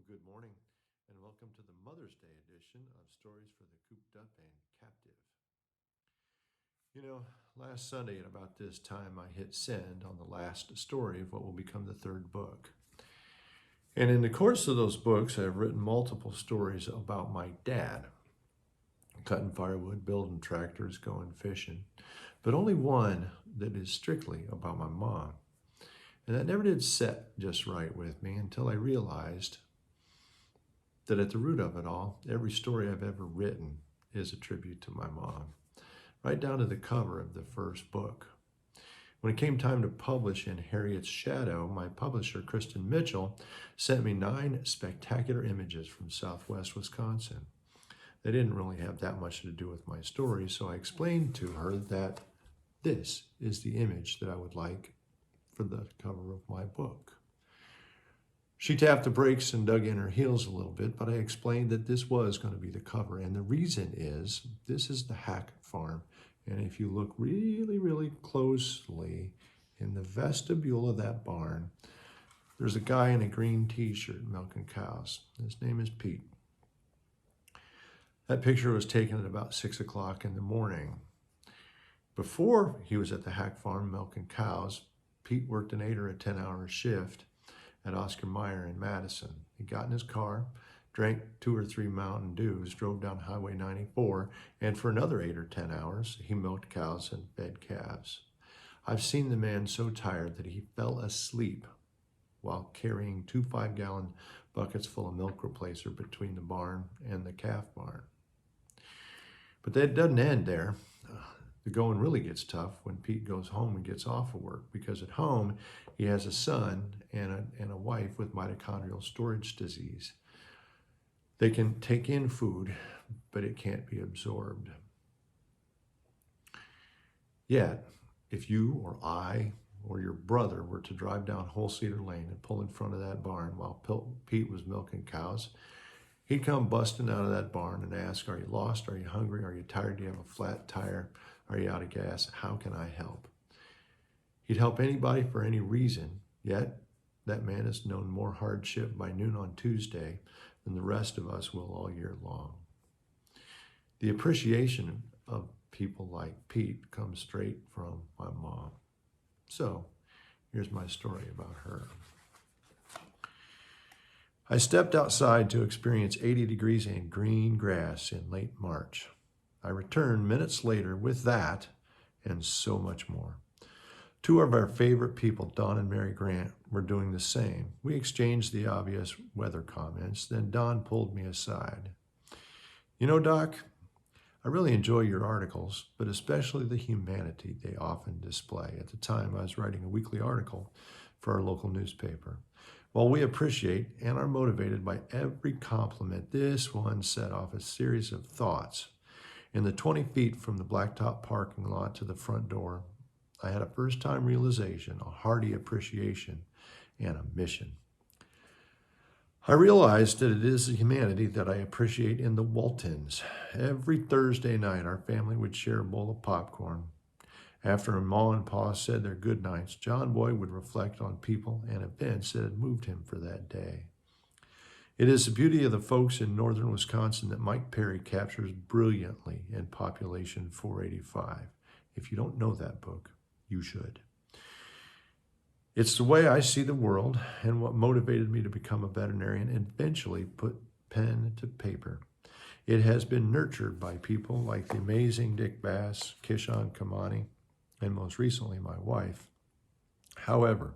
Well, good morning, and welcome to the Mother's Day edition of Stories for the Cooped Up and Captive. Last Sunday at about this time, I hit send on the last story of what will become the third book. And in the course of those books, I've written multiple stories about my dad, cutting firewood, building tractors, going fishing, but only one that is strictly about my mom. And that never did set just right with me until I realized that at the root of it all, every story I've ever written is a tribute to my mom, right down to the cover of the first book. When it came time to publish In Harriet's Shadow, my publisher, Kristen Mitchell, sent me 9 spectacular images from southwest Wisconsin. They didn't really have that much to do with my story, so I explained to her that this is the image that I would like for the cover of my book. She tapped the brakes and dug in her heels a little bit, but I explained that this was going to be the cover. And the reason is, this is the Hack Farm. And if you look really, really closely in the vestibule of that barn, there's a guy in a green t-shirt milking cows. His name is Pete. That picture was taken at about 6 o'clock in the morning. Before he was at the Hack Farm milking cows, Pete worked an 8 or 10-hour shift at Oscar Mayer in Madison. He got in his car, drank 2 or 3 Mountain Dews, drove down Highway 94, and for another 8 or 10 hours, he milked cows and fed calves. I've seen the man so tired that he fell asleep while carrying 2 5-gallon buckets full of milk replacer between the barn and the calf barn. But that doesn't end there. The going really gets tough when Pete goes home and gets off of work, because at home he has a son and a wife with mitochondrial storage disease. They can take in food, but it can't be absorbed. Yet, if you or I or your brother were to drive down Whole Cedar Lane and pull in front of that barn while Pete was milking cows, he'd come busting out of that barn and ask, "Are you lost? Are you hungry? Are you tired? Do you have a flat tire? Are you out of gas? How can I help?" He'd help anybody for any reason, yet that man has known more hardship by noon on Tuesday than the rest of us will all year long. The appreciation of people like Pete comes straight from my mom. So here's my story about her. I stepped outside to experience 80 degrees and green grass in late March. I returned minutes later with that and so much more. 2 of our favorite people, Don and Mary Grant, were doing the same. We exchanged the obvious weather comments, then Don pulled me aside. "You know, Doc, I really enjoy your articles, but especially the humanity they often display." At the time, I was writing a weekly article for our local newspaper. "While we appreciate and are motivated by every compliment, this one set off a series of thoughts. In the 20 feet from the blacktop parking lot to the front door, I had a first-time realization, a hearty appreciation, and a mission. I realized that it is the humanity that I appreciate in the Waltons. Every Thursday night, our family would share a bowl of popcorn. After Ma and Pa said their good nights, John Boy would reflect on people and events that had moved him for that day. It is the beauty of the folks in northern Wisconsin that Mike Perry captures brilliantly in Population 485. If you don't know that book, you should. It's the way I see the world and what motivated me to become a veterinarian and eventually put pen to paper. It has been nurtured by people like the amazing Dick Bass, Kishon Kamani, and most recently my wife. However,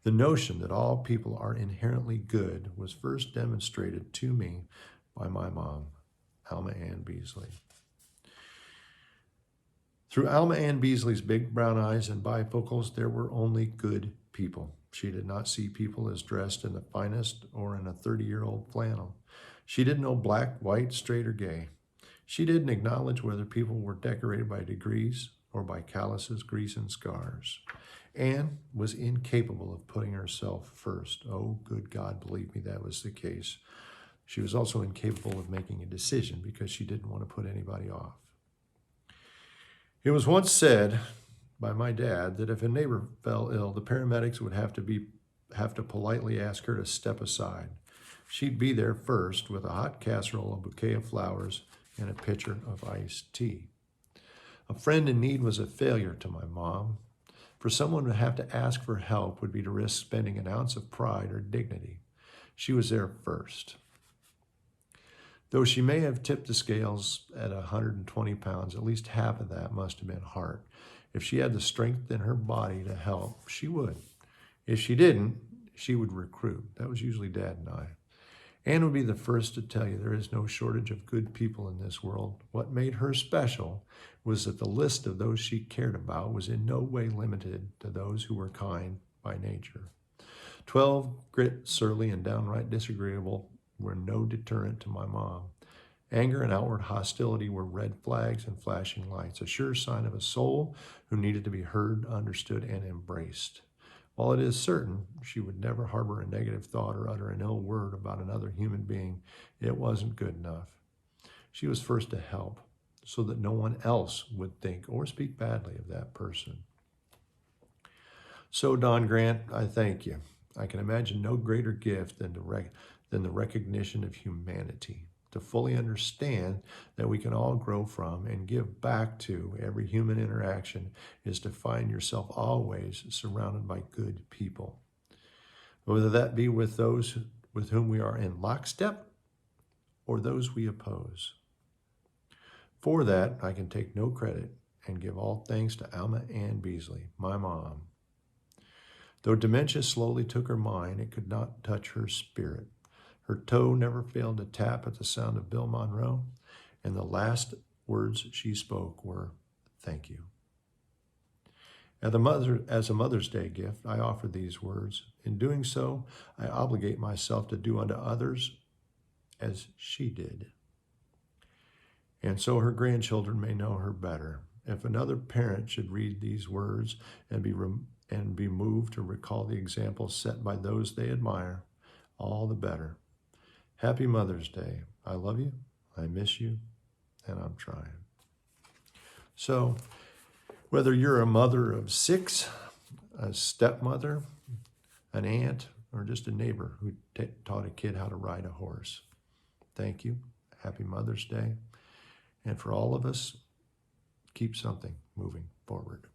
the notion that all people are inherently good was first demonstrated to me by my mom, Alma Ann Beasley. Through Alma Ann Beasley's big brown eyes and bifocals, there were only good people. She did not see people as dressed in the finest or in a 30-year-old flannel. She didn't know black, white, straight, or gay. She didn't acknowledge whether people were decorated by degrees or by calluses, grease, and scars. Anne was incapable of putting herself first. Oh, good God, believe me, that was the case. She was also incapable of making a decision because she didn't want to put anybody off. It was once said by my dad that if a neighbor fell ill, the paramedics would have to politely ask her to step aside. She'd be there first with a hot casserole, a bouquet of flowers, and a pitcher of iced tea. A friend in need was a failure to my mom. For someone to have to ask for help would be to risk spending an ounce of pride or dignity. She was there first. Though she may have tipped the scales at 120 pounds, at least half of that must have been heart. If she had the strength in her body to help, she would. If she didn't, she would recruit. That was usually Dad and I. Anne would be the first to tell you there is no shortage of good people in this world. What made her special was that the list of those she cared about was in no way limited to those who were kind by nature. 12, grit, surly, and downright disagreeable were no deterrent to my mom. Anger and outward hostility were red flags and flashing lights, a sure sign of a soul who needed to be heard, understood, and embraced. While it is certain she would never harbor a negative thought or utter an ill word about another human being, it wasn't good enough. She was first to help so that no one else would think or speak badly of that person. So, Don Grant, I thank you. I can imagine no greater gift than the recognition of humanity, to fully understand that we can all grow from and give back to every human interaction is to find yourself always surrounded by good people, whether that be with those with whom we are in lockstep or those we oppose. For that, I can take no credit and give all thanks to Alma Ann Beasley, my mom. Though dementia slowly took her mind, it could not touch her spirit. Her toe never failed to tap at the sound of Bill Monroe, and the last words she spoke were, "Thank you." As a Mother's Day gift, I offer these words. In doing so, I obligate myself to do unto others as she did. And so her grandchildren may know her better. If another parent should read these words and be moved to recall the examples set by those they admire, all the better. Happy Mother's Day. I love you, I miss you, and I'm trying. So, whether you're a mother of 6, a stepmother, an aunt, or just a neighbor who taught a kid how to ride a horse, thank you. Happy Mother's Day. And for all of us, keep something moving forward.